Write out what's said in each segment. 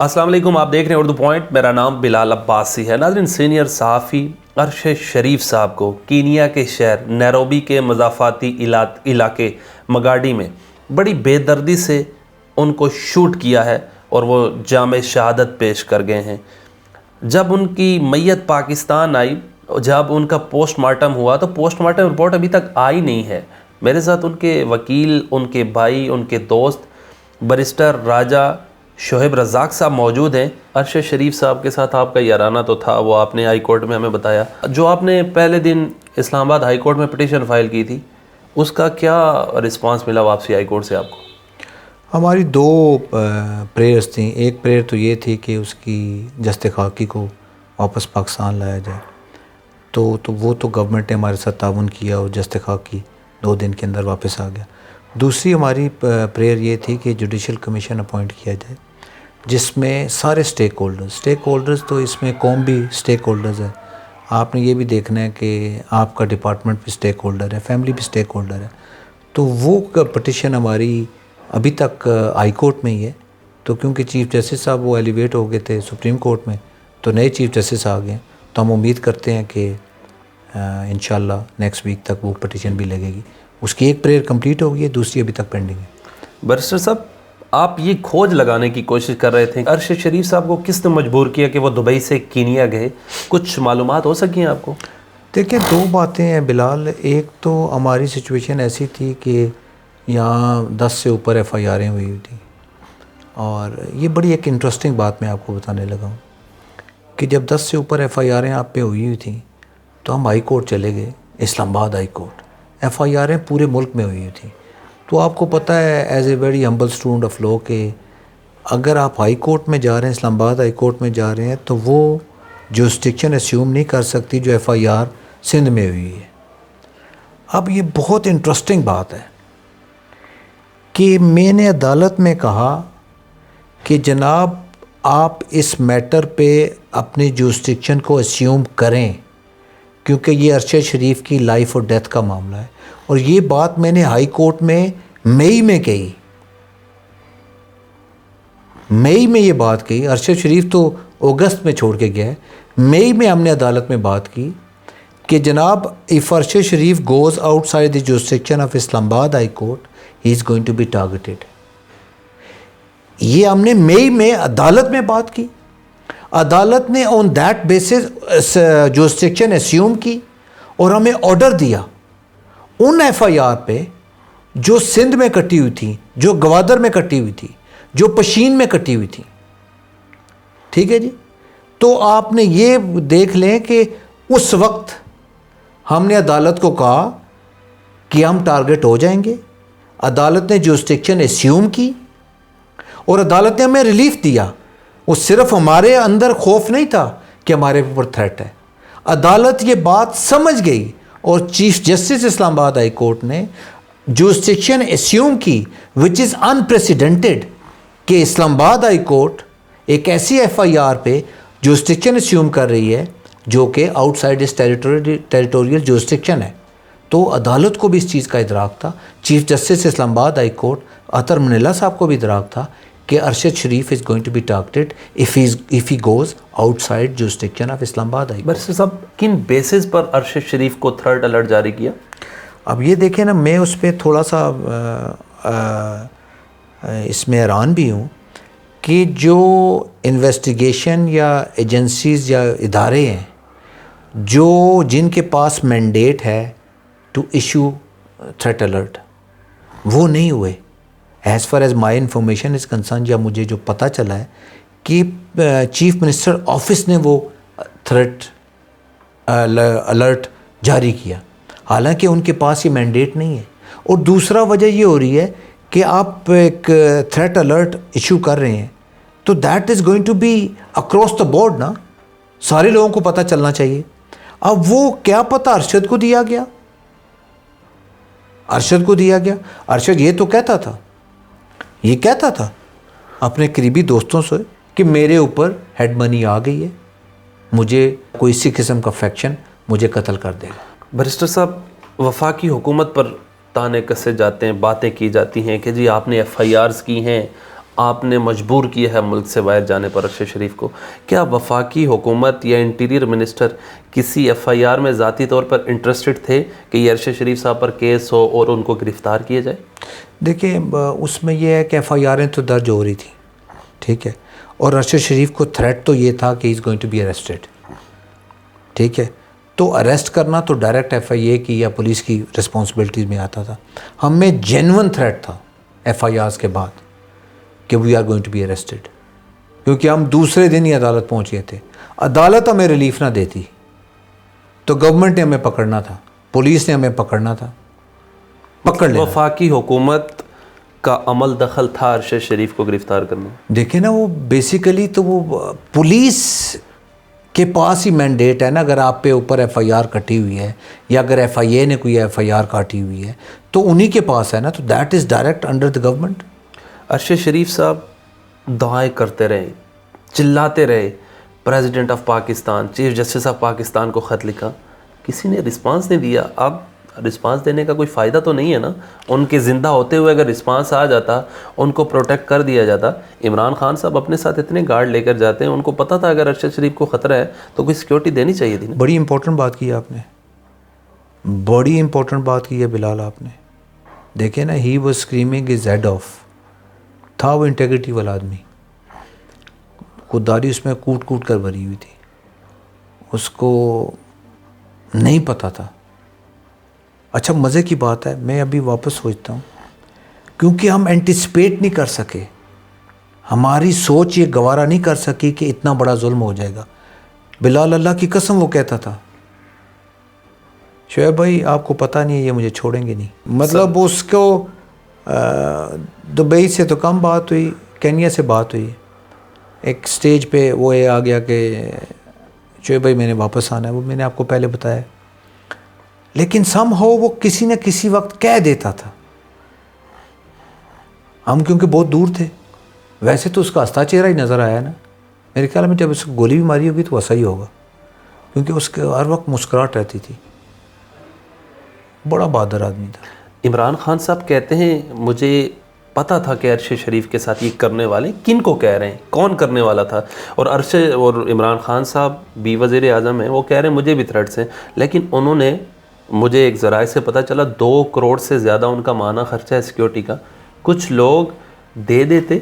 السلام علیکم، آپ دیکھ رہے ہیں اردو پوائنٹ. میرا نام بلال عباسی ہے. ناظرین، سینئر صحافی ارشد شریف صاحب کو کینیا کے شہر نیروبی کے مضافاتی علاقے مگاڈی میں بڑی بے دردی سے ان کو شوٹ کیا ہے اور وہ جامِ شہادت پیش کر گئے ہیں. جب ان کی میت پاکستان آئی، جب ان کا پوسٹ مارٹم ہوا تو پوسٹ مارٹم رپورٹ ابھی تک آئی نہیں ہے. میرے ساتھ ان کے وکیل، ان کے بھائی، ان کے دوست بیرسٹر راجہ شعیب رزاق صاحب موجود ہیں. ارشد شریف صاحب کے ساتھ آپ کا یارانہ تو تھا، وہ آپ نے ہائی کورٹ میں ہمیں بتایا. جو آپ نے پہلے دن اسلام آباد ہائی کورٹ میں پٹیشن فائل کی تھی، اس کا کیا رسپانس ملا واپسی ہائی کورٹ سے آپ کو؟ ہماری دو پریئرز تھیں. ایک پریئر تو یہ تھی کہ اس کی جست خاکی کو واپس پاکستان لایا جائے، تو وہ تو گورنمنٹ نے ہمارے ساتھ تعاون کیا اور جست خاکی 2 دن کے اندر واپس آ گیا. دوسری ہماری پریئر یہ تھی کہ جوڈیشل کمیشن اپوائنٹ کیا جائے، جس میں سارے اسٹیک ہولڈرز تو اس میں قوم بھی اسٹیک ہولڈرز ہے. آپ نے یہ بھی دیکھنا ہے کہ آپ کا ڈپارٹمنٹ بھی اسٹیک ہولڈر ہے، فیملی بھی اسٹیک ہولڈر ہے. تو وہ پٹیشن ہماری ابھی تک ہائی کورٹ میں ہی ہے. تو کیونکہ چیف جسٹس صاحب وہ ایلیویٹ ہو گئے تھے سپریم کورٹ میں، تو نئے چیف جسٹس آ گئے ہیں. تو ہم امید کرتے ہیں کہ انشاءاللہ نیکسٹ ویک تک وہ پٹیشن بھی لگے گی. اس کی ایک پریئر کمپلیٹ ہو گئی ہے، دوسری ابھی تک پینڈنگ ہے. بیرسٹر صاحب، آپ یہ کھوج لگانے کی کوشش کر رہے تھے، ارشد شریف صاحب کو کس نے مجبور کیا کہ وہ دبئی سے کینیا گئے؟ کچھ معلومات ہو سکی ہیں آپ کو؟ دیکھیں، 2 باتیں ہیں بلال. ایک تو ہماری سچویشن ایسی تھی کہ یہاں 10 سے اوپر ایف آئی آریں ہوئی تھیں، اور یہ بڑی ایک انٹرسٹنگ بات میں آپ کو بتانے لگا ہوں کہ جب 10 سے اوپر ایف آئی آریں آپ پہ ہوئی تھیں تو ہم ہائی کورٹ چلے گئے، اسلام آباد ہائی کورٹ. ایف آئی آریں پورے ملک میں ہوئی تھیں. تو آپ کو پتہ ہے as a very humble student of law کہ اگر آپ ہائی کورٹ میں جا رہے ہیں، اسلام آباد ہائی کورٹ میں جا رہے ہیں، تو وہ جورسڈکشن اسیوم نہیں کر سکتی جو ایف آئی آر سندھ میں ہوئی ہے. اب یہ بہت انٹرسٹنگ بات ہے کہ میں نے عدالت میں کہا کہ جناب آپ اس میٹر پہ اپنی جورسڈکشن کو اسیوم کریں، کیونکہ یہ ارشد شریف کی لائف اور ڈیتھ کا معاملہ ہے. اور یہ بات میں نے ہائی کورٹ میں مئی میں کہی. مئی میں یہ بات کہی. ارشد شریف تو اگست میں چھوڑ کے گیا ہے. مئی میں ہم نے عدالت میں بات کی کہ جناب if Arshad Sharif goes outside the jurisdiction of Islamabad high court he is going to be targeted. یہ ہم نے مئی میں عدالت میں بات کی. عدالت نے on that basis jurisdiction assume کی اور ہمیں آرڈر دیا ان ایف آئی آر پہ جو سندھ میں کٹی ہوئی تھی، جو گوادر میں کٹی ہوئی تھی، جو پشین میں کٹی ہوئی تھی. ٹھیک ہے جی. تو آپ نے یہ دیکھ لیں کہ اس وقت ہم نے عدالت کو کہا کہ ہم ٹارگٹ ہو جائیں گے. عدالت نے جورسڈکشن اسیوم کی اور عدالت نے ہمیں ریلیف دیا. وہ صرف ہمارے اندر خوف نہیں تھا کہ ہمارے اوپر تھریٹ ہے. عدالت یہ بات سمجھ گئی اور چیف جسٹس اسلام آباد ہائی کورٹ نے جورسڈکشن اسیوم کی وچ از انپریسیڈنٹڈ کہ اسلام آباد ہائی کورٹ ایک ایسی ایف آئی آر پہ جورسڈکشن اسیوم کر رہی ہے جو کہ آؤٹ سائڈ اس ٹیریٹوریل جورسڈکشن ہے. تو عدالت کو بھی اس چیز کا ادراک تھا. چیف جسٹس اسلام آباد ہائی کورٹ عطر منیلا صاحب کو بھی ادراک تھا کہ Arshad Sharif is going to be targeted if he goes outside jurisdiction of Islamabad high court. برسٹر صاحب، کن بیسز پر ارشد شریف کو تھرڈ الرٹ جاری کیا؟ اب یہ دیکھیں نا، میں اس پہ تھوڑا سا اس میں حیران بھی ہوں کہ جو انویسٹیگیشن یا ایجنسیز یا ادارے ہیں جن کے پاس مینڈیٹ ہے ٹو ایشو تھریٹ الرٹ، وہ نہیں ہوئے. As far as my information is concern, یا مجھے جو پتہ چلا ہے کہ چیف منسٹر آفس نے وہ تھریٹ الرٹ جاری کیا، حالانکہ ان کے پاس یہ مینڈیٹ نہیں ہے. اور دوسرا وجہ یہ ہو رہی ہے کہ آپ ایک تھریٹ الرٹ ایشو کر رہے ہیں تو that is going to be across the board نا، سارے لوگوں کو پتہ چلنا چاہیے. اب وہ کیا پتہ ارشد کو دیا گیا. ارشد یہ تو کہتا تھا اپنے قریبی دوستوں سے کہ میرے اوپر ہیڈ منی آ گئی ہے، مجھے کوئی اسی قسم کا فیکشن مجھے قتل کر دے گا. بیرسٹر صاحب، وفاقی حکومت پر تانے کسے جاتے ہیں، باتیں کی جاتی ہیں کہ جی آپ نے ایف آئی آرز کی ہیں، آپ نے مجبور کیا ہے ملک سے باہر جانے پر ارشد شریف کو. کیا وفاقی حکومت یا انٹیریئر منسٹر کسی ایف آئی آر میں ذاتی طور پر انٹرسٹڈ تھے کہ یہ ارشد شریف صاحب پر کیس ہو اور ان کو گرفتار کیا جائے؟ دیکھیں اس میں یہ ہے کہ ایف آئی آریں تو درج ہو رہی تھیں, ٹھیک ہے, اور ارشد شریف کو تھریٹ تو یہ تھا کہ is going to be arrested, ٹھیک ہے. تو اریسٹ کرنا تو ڈائریکٹ ایف آئی اے کی یا پولیس کی رسپانسبلٹیز میں آتا تھا. ہمیں جینون تھریٹ تھا ایف آئی آرز کے بعد کہ we are going to be arrested, کیونکہ ہم دوسرے دن ہی عدالت پہنچ گئے تھے. عدالت ہمیں ریلیف نہ دیتی تو گورنمنٹ نے ہمیں پکڑنا تھا, پولیس نے ہمیں پکڑنا تھا, پکڑ لینا. وفاقی حکومت کا عمل دخل تھا ارشد شریف کو گرفتار کرنے؟ دیکھیں نا, وہ بیسیکلی تو وہ پولیس کے پاس ہی مینڈیٹ ہے نا. اگر آپ پہ اوپر ایف آئی آر کٹی ہوئی ہے یا اگر ایف آئی اے نے کوئی ایف آئی آر کاٹی ہوئی ہے تو انہی کے پاس ہے نا, تو that is direct under the government. Arshad Sharif sahab دعائیں کرتے رہے, چلاتے رہے, president of Pakistan, chief justice of Pakistan کو خط لکھا, کسی نے رسپانس نہیں دیا. اب رسپانس دینے کا کوئی فائدہ تو نہیں ہے نا. ان کے زندہ ہوتے ہوئے اگر رسپانس آ جاتا, ان کو پروٹیکٹ کر دیا جاتا. عمران خان صاحب اپنے ساتھ اتنے گارڈ لے کر جاتے ہیں, ان کو پتہ تھا اگر ارشد شریف کو خطرہ ہے تو کوئی سیکیورٹی دینی چاہیے تھی نا. بڑی امپورٹنٹ بات کی آپ نے, بڑی امپورٹنٹ بات کی ہے بلال آپ نے. دیکھیں نا, he was screaming his head off, تھا وہ انٹیگریٹی والا آدمی, خودداری اس میں کوٹ کوٹ کر بھری ہوئی تھی. اس کو نہیں پتہ تھا. اچھا مزے کی بات ہے, میں ابھی واپس سوچتا ہوں, کیونکہ ہم اینٹیسپیٹ نہیں کر سکے, ہماری سوچ یہ گوارا نہیں کر سکی کہ اتنا بڑا ظلم ہو جائے گا. بلال اللہ کی قسم وہ کہتا تھا, شعیب بھائی آپ کو پتہ نہیں ہے یہ مجھے چھوڑیں گے نہیں. مطلب اس کو دبئی سے تو کم بات ہوئی, کینیا سے بات ہوئی. ایک سٹیج پہ وہ یہ آ گیا کہ شعیب بھائی میں نے واپس آنا ہے, وہ میں نے آپ کو پہلے بتایا. لیکن سم ہو وہ کسی نہ کسی وقت کہہ دیتا تھا. ہم کیونکہ بہت دور تھے, ویسے تو اس کا ہنستا چہرہ ہی نظر آیا نا. میرے خیال میں جب اس کو گولی بھی ماری ہوگی تو ویسا ہی ہوگا, کیونکہ اس کے ہر وقت مسکراہٹ رہتی تھی. بڑا بہادر آدمی تھا. عمران خان صاحب کہتے ہیں مجھے پتہ تھا کہ ارشد شریف کے ساتھ یہ کرنے والے, کن کو کہہ رہے ہیں, کون کرنے والا تھا. اور ارشد اور عمران خان صاحب بھی وزیر اعظم ہیں, وہ کہہ رہے ہیں مجھے بھی تھریٹس ہیں, لیکن انہوں نے, مجھے ایک ذرائع سے پتہ چلا 2 کروڑ سے زیادہ ان کا ماہانہ خرچہ ہے سیکیورٹی کا. کچھ لوگ دے دیتے,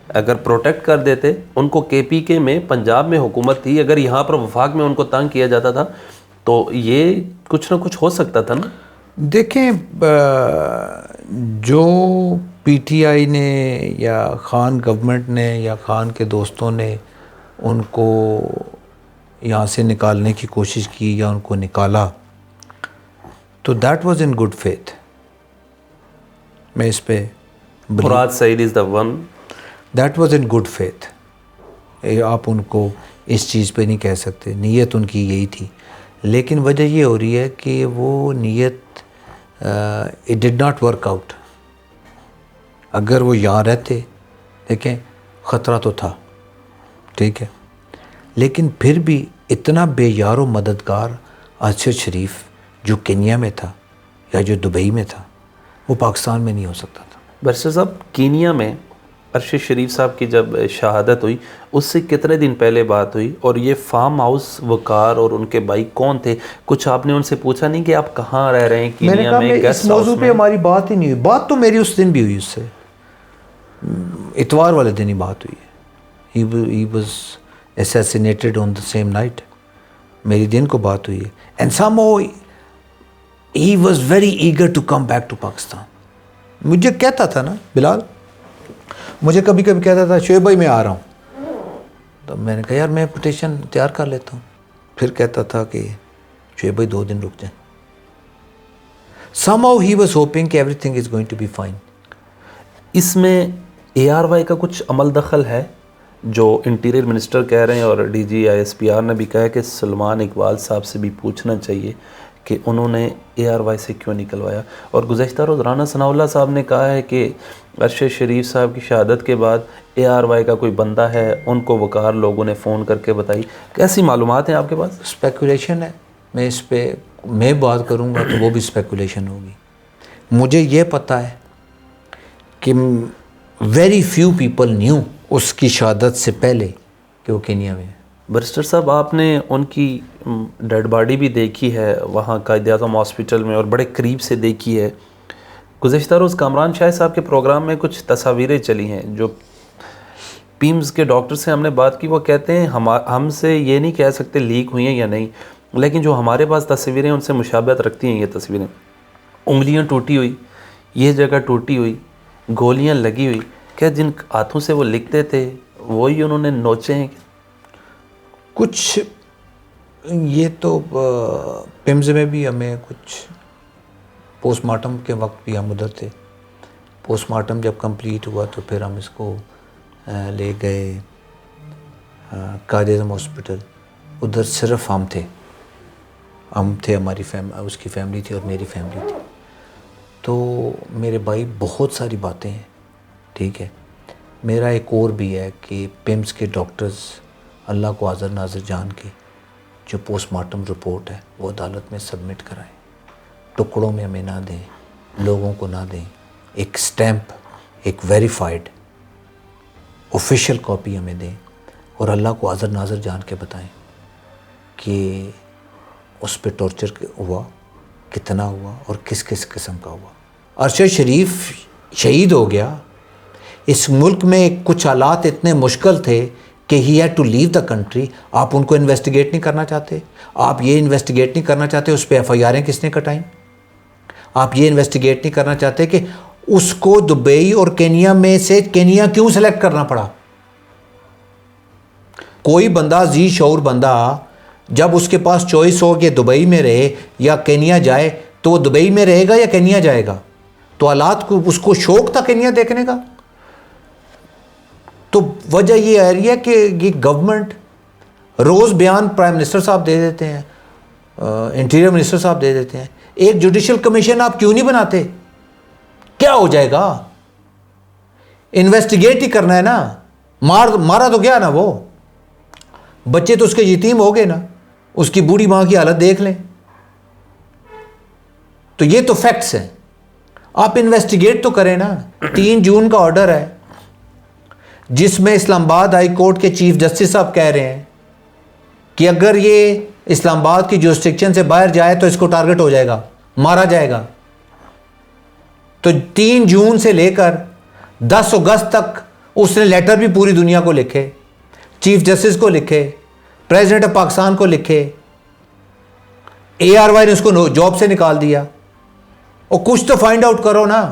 اگر پروٹیکٹ کر دیتے. ان کو کے پی کے میں پنجاب میں حکومت تھی, اگر یہاں پر وفاق میں ان کو تنگ کیا جاتا تھا تو یہ کچھ نہ کچھ ہو سکتا تھا نا. دیکھیں جو پی ٹی آئی نے یا خان گورنمنٹ نے یا خان کے دوستوں نے ان کو یہاں سے نکالنے کی کوشش کی یا ان کو نکالا, تو that was in good faith. میں اس پہ Murad Saeed is the one, that was in good faith. آپ ان کو اس چیز پہ نہیں کہہ سکتے, نیت ان کی یہی تھی. لیکن وجہ یہ ہو رہی ہے کہ وہ نیت it did not work out. اگر وہ یہاں رہتے, دیکھیں خطرہ تو تھا, ٹھیک ہے, لیکن پھر بھی اتنا بے یار و مددگار ارشد شریف جو کینیا میں تھا یا جو دبئی میں تھا, وہ پاکستان میں نہیں ہو سکتا تھا. برسر صاحب کینیا میں ارشد شریف صاحب کی جب شہادت ہوئی اس سے کتنے دن پہلے بات ہوئی, اور یہ فارم ہاؤس وقار اور ان کے بھائی کون تھے, کچھ آپ نے ان سے پوچھا نہیں کہ آپ کہاں رہ رہے ہیں کینیا میں؟ اس موضوع پہ ہماری بات ہی نہیں ہوئی. بات تو میری اس دن بھی ہوئی, اس سے اتوار والے دن ہی بات ہوئی ہے. He was assassinated on the same night. میری دن کو بات ہوئی ہے. and somehow he was very eager to come back to Pakistan. مجھے کہتا تھا نا بلال, مجھے کبھی کبھی کہتا تھا شعیب بھائی میں آ رہا ہوں, تو میں نے کہا یار میں پٹیشن تیار کر لیتا ہوں. پھر کہتا تھا کہ شعیب بھائی 2 دن رک جائیں. somehow he was hoping کہ everything is going to be fine. اس میں اے آر وائی کا کچھ عمل دخل ہے جو انٹیریئر منسٹر کہہ رہے ہیں, اور D G I S P R نے بھی کہا ہے کہ سلمان اقبال صاحب سے بھی پوچھنا چاہیے کہ انہوں نے اے آر وائی سے کیوں نکلوایا. اور گزشتہ روز رانا ثناء اللہ صاحب نے کہا ہے کہ ارشد شریف صاحب کی شہادت کے بعد اے آر وائی کا کوئی بندہ ہے, ان کو وقار لوگوں نے فون کر کے بتائی. کیسی معلومات ہیں آپ کے پاس؟ اسپیکولیشن ہے. میں اس پہ میں بات کروں گا تو وہ بھی اسپیکولیشن ہوگی. مجھے یہ پتہ ہے کہ ویری فیو پیپل نیو اس کی شہادت سے پہلے کہ وہ کینیا میں ہے. برسٹر صاحب آپ نے ان کی ڈیڈ باڈی بھی دیکھی ہے وہاں قائد اعظم ہاسپٹل میں اور بڑے قریب سے دیکھی ہے. گزشتہ روز کامران شاہ صاحب کے پروگرام میں کچھ تصاویریں چلی ہیں جو پیمز کے ڈاکٹر سے ہم نے بات کی. وہ کہتے ہیں ہم سے یہ نہیں کہہ سکتے لیک ہوئی ہیں یا نہیں, لیکن جو ہمارے پاس تصویریں ان سے مشابہت رکھتی ہیں یہ تصویریں. انگلیاں ٹوٹی ہوئی, یہ جگہ ٹوٹی ہوئی, گولیاں لگی ہوئی. کیا جن ہاتھوں سے وہ لکھتے تھے وہی انہوں نے نوچے ہیں؟ کچھ یہ تو پیمز میں بھی ہمیں کچھ پوسٹ مارٹم کے وقت بھی ہم ادھر تھے. پوسٹ مارٹم جب کمپلیٹ ہوا تو پھر ہم اس کو لے گئے قائد اعظم ہاسپٹل. ادھر صرف ہم تھے, ہماری اس کی فیملی تھی اور میری فیملی تھی. تو میرے بھائی بہت ساری باتیں ہیں, ٹھیک ہے. میرا ایک اور بھی ہے کہ پیمز کے ڈاکٹرز اللہ کو حاضر ناظر جان کے جو پوسٹ مارٹم رپورٹ ہے وہ عدالت میں سبمٹ کرائیں. ٹکڑوں میں ہمیں نہ دیں, لوگوں کو نہ دیں. ایک سٹیمپ, ایک ویریفائڈ آفیشیل کاپی ہمیں دیں اور اللہ کو حاضر ناظر جان کے بتائیں کہ اس پہ ٹارچر ہوا, کتنا ہوا اور کس کس قسم کا ہوا. ارشد شریف شہید ہو گیا. اس ملک میں کچھ حالات اتنے مشکل تھے کہ he had to leave the country. آپ ان کو انویسٹیگیٹ نہیں کرنا چاہتے, آپ یہ انویسٹیگیٹ نہیں کرنا چاہتے اس پہ ایف آئی آریں کس نے کٹائیں, آپ یہ انویسٹیگیٹ نہیں کرنا چاہتے کہ اس کو دبئی اور کینیا میں سے کینیا کیوں سلیکٹ کرنا پڑا. کوئی بندہ ذی شعور بندہ جب اس کے پاس چوائس ہو کہ دبئی میں رہے یا کینیا جائے تو وہ دبئی میں رہے گا یا کینیا جائے گا. تو حالات کو اس کو شوق تھا کینیا دیکھنے کا. تو وجہ یہ آ رہی ہے کہ یہ گورنمنٹ روز بیان پرائم منسٹر صاحب دے دیتے ہیں, انٹیریئر منسٹر صاحب دے دیتے ہیں. ایک جوڈیشل کمیشن آپ کیوں نہیں بناتے؟ کیا ہو جائے گا؟ انویسٹیگیٹ ہی کرنا ہے نا. مارا تو گیا نا, وہ بچے تو اس کے یتیم ہو گئے نا, اس کی بوڑھی ماں کی حالت دیکھ لیں. تو یہ تو فیکٹس ہیں, آپ انویسٹیگیٹ تو کریں نا. 3 جون کا آرڈر ہے جس میں اسلام آباد ہائی کورٹ کے چیف جسٹس صاحب کہہ رہے ہیں کہ اگر یہ اسلام آباد کی جورسڈکشن سے باہر جائے تو اس کو ٹارگٹ ہو جائے گا, مارا جائے گا. تو 3 جون سے لے کر 10 اگست تک اس نے لیٹر بھی پوری دنیا کو لکھے, چیف جسٹس کو لکھے, پریزیڈنٹ آف پاکستان کو لکھے. ARY نے اس کو جاب سے نکال دیا. اور کچھ تو فائنڈ آؤٹ کرو نا.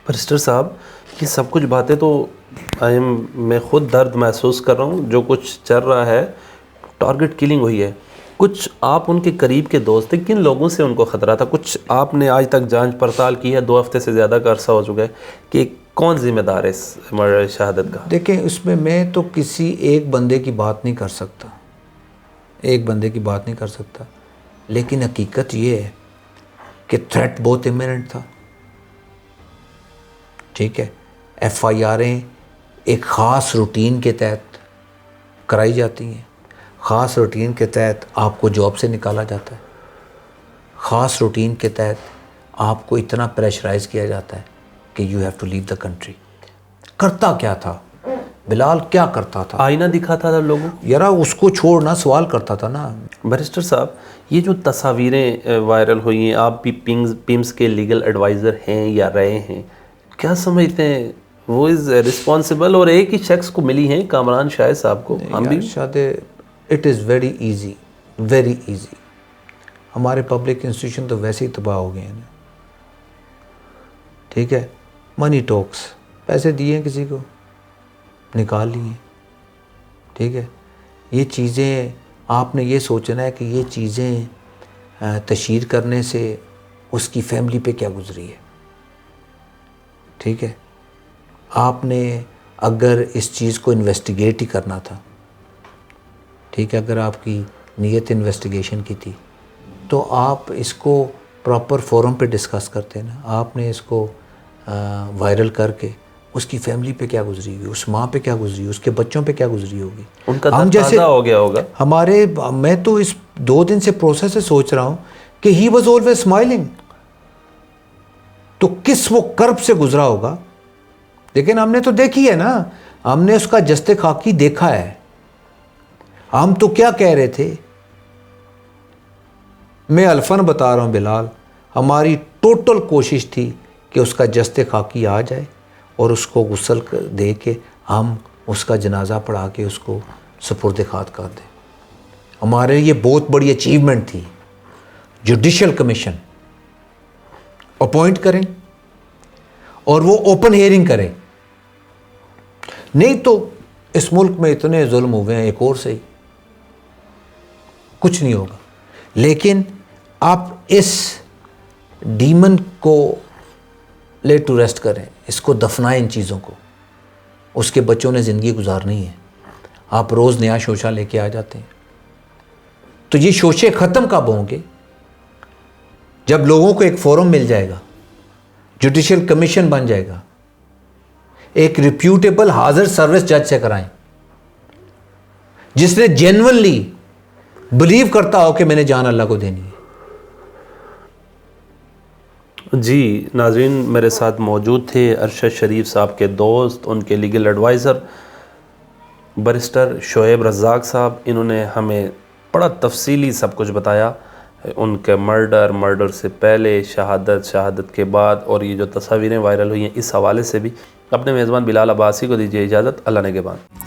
برسٹر صاحب یہ سب کچھ باتیں تو میں خود درد محسوس کر رہا ہوں. جو کچھ چل رہا ہے, ٹارگٹ کلنگ ہوئی ہے. کچھ آپ ان کے قریب کے دوست تھے, کن لوگوں سے ان کو خطرہ تھا؟ کچھ آپ نے آج تک جانچ پڑتال کی ہے, 2 ہفتے سے زیادہ کا عرصہ ہو چکا ہے, کہ کون ذمہ دار ہے اس شہادت کا؟ دیکھیں اس میں تو کسی ایک بندے کی بات نہیں کر سکتا, ایک بندے کی بات نہیں کر سکتا. لیکن حقیقت یہ ہے کہ تھریٹ بہت امیرنٹ تھا, ٹھیک ہے. FIRیں ایک خاص روٹین کے تحت کرائی جاتی ہیں, خاص روٹین کے تحت آپ کو جاب سے نکالا جاتا ہے, خاص روٹین کے تحت آپ کو اتنا پریشرائز کیا جاتا ہے کہ you have to leave the country. کرتا کیا تھا بلال, کیا کرتا تھا؟ آئینہ دکھاتا تھا لوگوں کو. یارا اس کو چھوڑنا, سوال کرتا تھا نا. بیرسٹر صاحب یہ جو تصاویریں وائرل ہوئی ہیں, آپ بھی پیمز کے لیگل ایڈوائزر ہیں یا رہے ہیں, کیا سمجھتے ہیں وہ از رسپانسبل؟ اور ایک ہی شخص کو ملی ہیں, کامران شاہ صاحب کو. ہم بھی it is very easy, very easy. ہمارے پبلک انسٹیٹیوشن تو ویسے ہی تباہ ہو گئے ہیں, ٹھیک ہے. منی ٹاکس, پیسے دیے کسی کو, نکال لیے, ٹھیک ہے. یہ چیزیں آپ نے یہ سوچنا ہے کہ یہ چیزیں تشہیر کرنے سے اس کی فیملی پہ کیا گزری ہے, ٹھیک ہے. آپ نے اگر اس چیز کو انویسٹیگیٹ ہی کرنا تھا, ٹھیک ہے, اگر آپ کی نیت انویسٹیگیشن کی تھی تو آپ اس کو پراپر فورم پہ ڈسکس کرتے نا. آپ نے اس کو وائرل کر کے اس کی فیملی پہ کیا گزری ہوگی, اس ماں پہ کیا گزری ہوگی, اس کے بچوں پہ کیا گزری ہوگی. ان کا تازہ ہو گیا ہوگا. میں تو اس 2 دن سے پروسیس سے سوچ رہا ہوں کہ ہی واز آلویز اسمائلنگ. تو کس وہ کرب سے گزرا ہوگا لیکن ہم نے تو دیکھی ہے نا, ہم نے اس کا جست خاکی دیکھا ہے. ہم تو کیا کہہ رہے تھے, میں الفن بتا رہا ہوں بلال, ہماری ٹوٹل کوشش تھی کہ اس کا جست خاکی آ جائے اور اس کو غسل دے کے ہم اس کا جنازہ پڑھا کے اس کو سپرد خاک کر دیں. ہمارے یہ بہت بڑی اچیومنٹ تھی. جوڈیشل کمیشن اپوائنٹ کریں اور وہ اوپن ہیئرنگ کریں, نہیں تو اس ملک میں اتنے ظلم ہوئے ہیں ایک اور سے ہی کچھ نہیں ہوگا. لیکن آپ اس ڈیمن کو لے ٹو ریسٹ کریں, اس کو دفنائیں ان چیزوں کو. اس کے بچوں نے زندگی گزارنی ہے. آپ روز نیا شوشہ لے کے آ جاتے ہیں. تو یہ شوشے ختم کب ہوں گے؟ جب لوگوں کو ایک فورم مل جائے گا, جوڈیشل کمیشن بن جائے گا, ایک ریپیوٹیبل حاضر سروس جج سے کرائیں جس نے جینونلی بلیو کرتا ہو کہ میں نے جان اللہ کو دینی ہے. جی ناظرین, میرے ساتھ موجود تھے ارشد شریف صاحب کے دوست, ان کے لیگل ایڈوائزر بیرسٹر شعیب رزاق صاحب. انہوں نے ہمیں بڑا تفصیلی سب کچھ بتایا, ان کے مرڈر سے پہلے, شہادت کے بعد, اور یہ جو تصاویریں وائرل ہوئی ہیں اس حوالے سے بھی. اپنے میزبان بلال عباسی کو دیجیے اجازت. اللہ نگہبان.